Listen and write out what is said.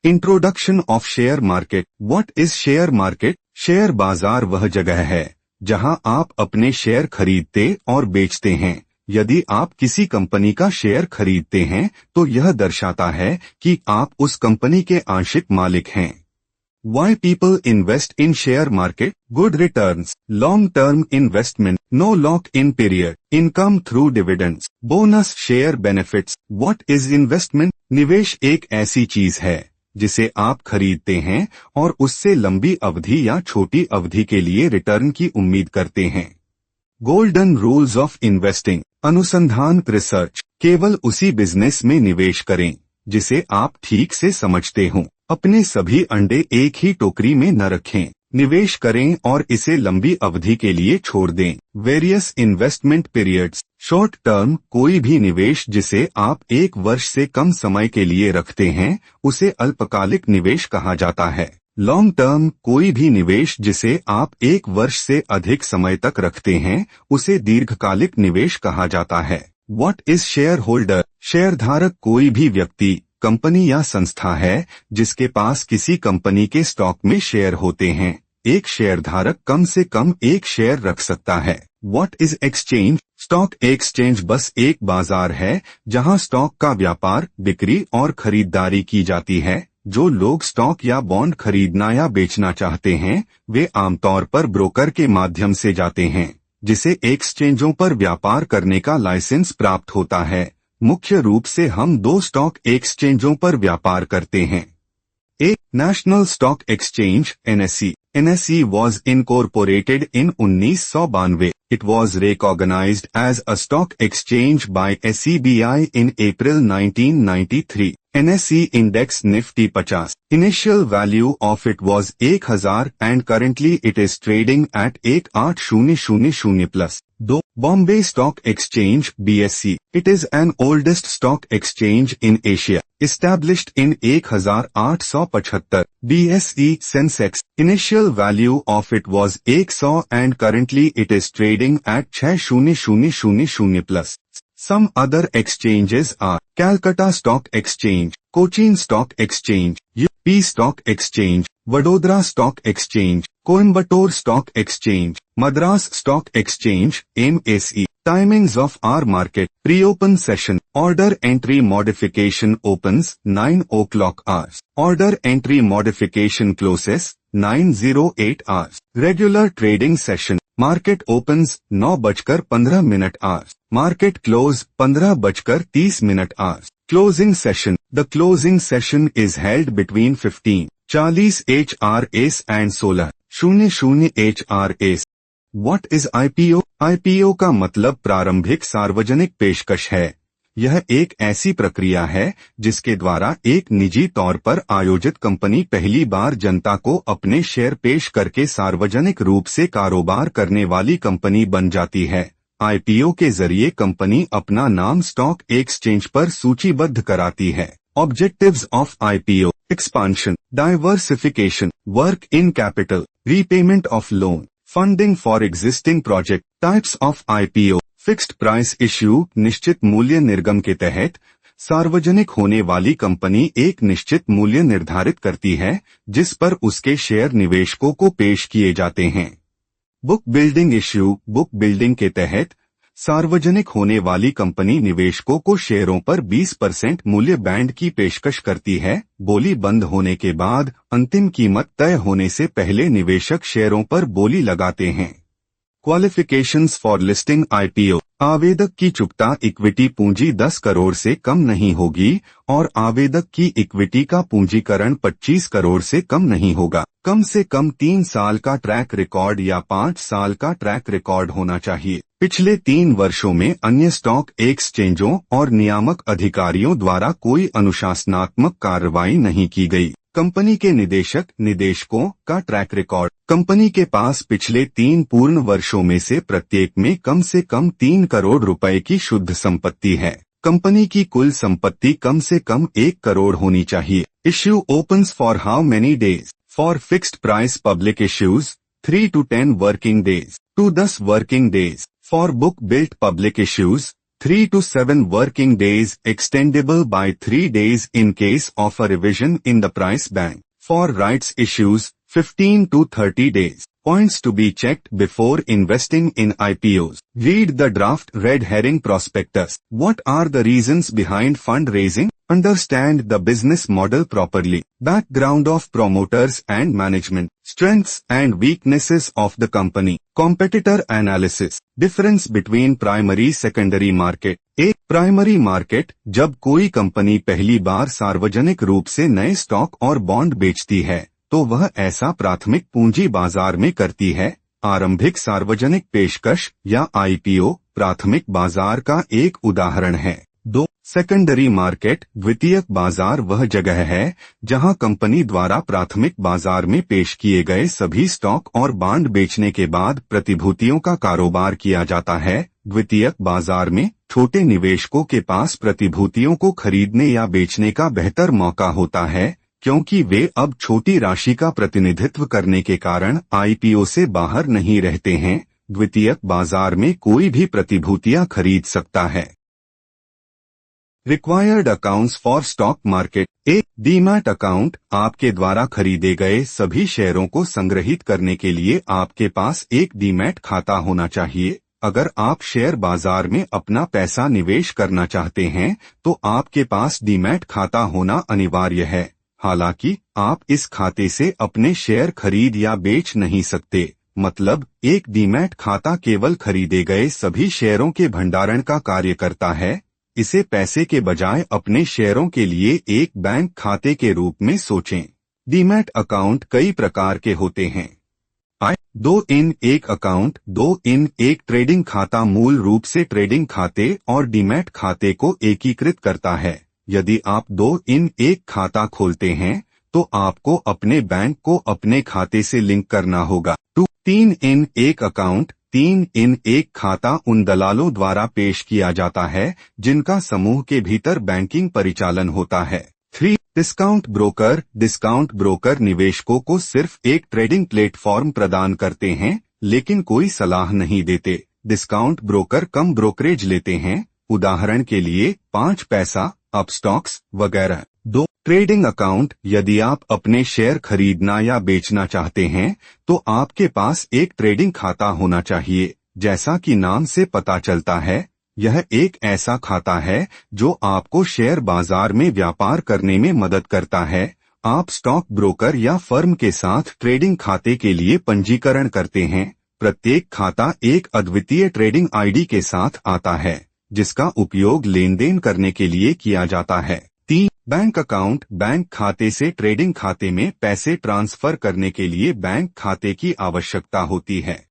Introduction of share market. What is share market? Share बाजार वह जगह है जहां आप अपने शेयर खरीदते और बेचते हैं। यदि आप किसी कंपनी का शेयर खरीदते हैं तो यह दर्शाता है कि आप उस कंपनी के आंशिक मालिक हैं। Why people invest in share market? Good returns, long-term investment, no lock-in period, income through dividends, bonus share benefits. What is investment? निवेश एक ऐसी चीज है जिसे आप खरीदते हैं और उससे लंबी अवधि या छोटी अवधि के लिए रिटर्न की उम्मीद करते हैं। Golden rules of investing. अनुसंधान रिसर्च। केवल उसी बिजनेस में निवेश करें जिसे आप ठीक से समझते हों। अपने सभी अंडे एक ही टोकरी में न रखें। निवेश करें और इसे लंबी अवधि के लिए छोड़ दें। Various investment periods. Short term, कोई भी निवेश जिसे आप 1 वर्ष से कम समय के लिए रखते हैं उसे अल्पकालिक निवेश कहा जाता है। लॉन्ग टर्म, कोई भी निवेश जिसे आप 1 वर्ष से अधिक समय तक रखते हैं उसे दीर्घकालिक निवेश कहा जाता है। What is share holder? शेयरधारक कोई भी व्यक्ति, कंपनी या संस्था है जिसके पास किसी कंपनी के स्टॉक में शेयर होते हैं। एक शेयरधारक कम से कम 1 शेयर रख सकता है। What is exchange? Stock exchange बस एक बाजार है जहां स्टॉक का व्यापार, बिक्री और खरीदारी की जाती है। जो लोग स्टॉक या बॉन्ड खरीदना या बेचना चाहते हैं वे आमतौर पर ब्रोकर के माध्यम से जाते हैं जिसे एक्सचेंजों पर व्यापार करने का लाइसेंस प्राप्त होता है। मुख्य रूप से हम 2 स्टॉक एक्सचेंजों पर व्यापार करते हैं। एक national stock exchange NSE. NSE was incorporated in 1992। It was recognized as a stock exchange by SEBI in April 1993. NSE Index Nifty 50. Initial value of it was 1000 and currently it is trading at 18000 plus. 2. Bombay Stock Exchange BSE. It is an oldest stock exchange in Asia. Established in 1875. BSE Sensex. Initial value of it was 100 and currently it is trading at 6000 plus. Some other exchanges are Calcutta Stock Exchange, Cochin Stock Exchange, UP Stock Exchange, Vadodara Stock Exchange, Coimbatore Stock Exchange, Madras Stock Exchange, MSE. Timings of our market. Pre-open session. Order entry modification opens 9 o'clock hours. Order entry modification closes 9:08 hours. Regular trading session. Market opens 9:15 hours. Market close 15:30 hours. Closing session. The closing session is held between 15:40 HRS and 16:00 HRS. What is IPO? IPO का मतलब प्रारंभिक सार्वजनिक पेशकश है। यह एक ऐसी प्रक्रिया है जिसके द्वारा एक निजी तौर पर आयोजित कंपनी पहली बार जनता को अपने शेयर पेश करके सार्वजनिक रूप से कारोबार करने वाली कंपनी बन जाती है। आईपीओ के जरिए कंपनी अपना नाम स्टॉक एक्सचेंज पर सूचीबद्ध कराती है। Objectives of IPO: expansion, diversification, work in capital, repayment of loan, funding for existing project. Types of IPO: fixed price issue, निश्चित मूल्य निर्गम के तहत सार्वजनिक होने वाली कंपनी एक निश्चित मूल्य निर्धारित करती है जिस पर उसके शेयर निवेशकों को पेश किए जाते हैं। Book building issue, book building के तहत सार्वजनिक होने वाली कंपनी निवेशकों को शेयरों पर 20% मूल्य बैंड की पेशकश करती है। बोली बंद होने के बाद अंतिम कीमत तय होने से पहले निवेशक शेयरों पर बोली लगाते हैं। क्वालिफिकेशंस फॉर लिस्टिंग आईपीओ: आवेदक की चुकता इक्विटी पूंजी 10 करोड़ से कम नहीं होगी और आवेदक की इक्विटी का पूंजीकरण 25 करोड़ से कम नहीं होगा। कम से कम 3 साल का ट्रैक रिकॉर्ड या 5 साल का ट्रैक रिकॉर्ड होना चाहिए। पिछले 3 वर्षों में अन्य स्टॉक एक्सचेंजों और नियामक अधिकारियों द्वारा कोई अनुशासनात्मक कार्रवाई नहीं की गई। कंपनी के निदेशकों का ट्रैक रिकॉर्ड: कंपनी के पास पिछले 3 पूर्ण वर्षों में से प्रत्येक में कम से कम 3 करोड़ रुपए की शुद्ध संपत्ति है। कंपनी की कुल संपत्ति कम से कम 1 करोड़ होनी चाहिए। Issue opens for how many days? For fixed price public issues 3 to 10 working days, 2 10 working days. For book built public issues 3 to 7 working days, extendable by 3 days in case of a revision in the price band. For rights issues, 15 to 30 days. Points to be checked before investing in IPOs. Read the draft red herring prospectus. What are the reasons behind fundraising? Understand the business model properly. Background of promoters and management. Strengths and weaknesses of the company. Competitor analysis. Difference between primary secondary market. एक primary market, जब कोई company पहली बार सार्वजनिक रूप से नए stock और bond बेचती है तो वह ऐसा प्राथमिक पूंजी बाजार में करती है। आरंभिक सार्वजनिक पेशकश या आईपीओ प्राथमिक बाजार का एक उदाहरण है। 2. सेकेंडरी मार्केट, द्वितीयक बाजार वह जगह है जहां कंपनी द्वारा प्राथमिक बाजार में पेश किए गए सभी स्टॉक और बॉन्ड बेचने के बाद प्रतिभूतियों का कारोबार किया जाता है। द्वितीयक बाजार में छोटे निवेशकों के पास प्रतिभूतियों को खरीदने या बेचने का बेहतर मौका होता है, क्योंकि वे अब छोटी राशि का प्रतिनिधित्व करने के कारण आईपीओ से बाहर नहीं रहते हैं। द्वितीयक बाजार में कोई भी प्रतिभूतियां खरीद सकता है। Required accounts for stock market. एक डीमैट अकाउंट, आपके द्वारा खरीदे गए सभी शेयरों को संग्रहित करने के लिए आपके पास एक डीमैट खाता होना चाहिए। अगर आप शेयर बाजार में अपना पैसा निवेश करना चाहते हैं तो आपके पास डीमैट खाता होना अनिवार्य है। हालांकि आप इस खाते से अपने शेयर खरीद या बेच नहीं सकते। मतलब एक डीमैट खाता केवल खरीदे गए सभी शेयरों के भंडारण का कार्य करता है। इसे पैसे के बजाय अपने शेयरों के लिए एक बैंक खाते के रूप में सोचें। डीमैट अकाउंट कई प्रकार के होते हैं। 2 in 1 अकाउंट। 2 in 1 ट्रेडिंग खाता मूल रूप से ट्रेडिंग खाते और डीमैट खाते को एकीकृत करता है। यदि आप 2 in 1 खाता खोलते हैं तो आपको अपने बैंक को अपने खाते से लिंक करना होगा। 3 in 1 अकाउंट। 3 in 1 खाता उन दलालों द्वारा पेश किया जाता है जिनका समूह के भीतर बैंकिंग परिचालन होता है। 3. Discount broker. डिस्काउंट ब्रोकर निवेशकों को सिर्फ एक ट्रेडिंग प्लेटफॉर्म प्रदान करते हैं, लेकिन कोई सलाह नहीं देते। डिस्काउंट ब्रोकर कम ब्रोकरेज लेते हैं, उदाहरण के लिए 5 पैसा, अपस्टॉक्स वगैरह। 2. Trading account. यदि आप अपने शेयर खरीदना या बेचना चाहते हैं तो आपके पास एक ट्रेडिंग खाता होना चाहिए। जैसा कि नाम से पता चलता है, यह एक ऐसा खाता है जो आपको शेयर बाजार में व्यापार करने में मदद करता है। आप स्टॉक ब्रोकर या फर्म के साथ ट्रेडिंग खाते के लिए पंजीकरण करते हैं। प्रत्येक खाता एक अद्वितीय ट्रेडिंग आईडी के साथ आता है, जिसका उपयोग लेनदेन करने के लिए किया जाता है। 3. Bank account. बैंक खाते से ट्रेडिंग खाते में पैसे ट्रांसफर करने के लिए बैंक खाते की आवश्यकता होती है।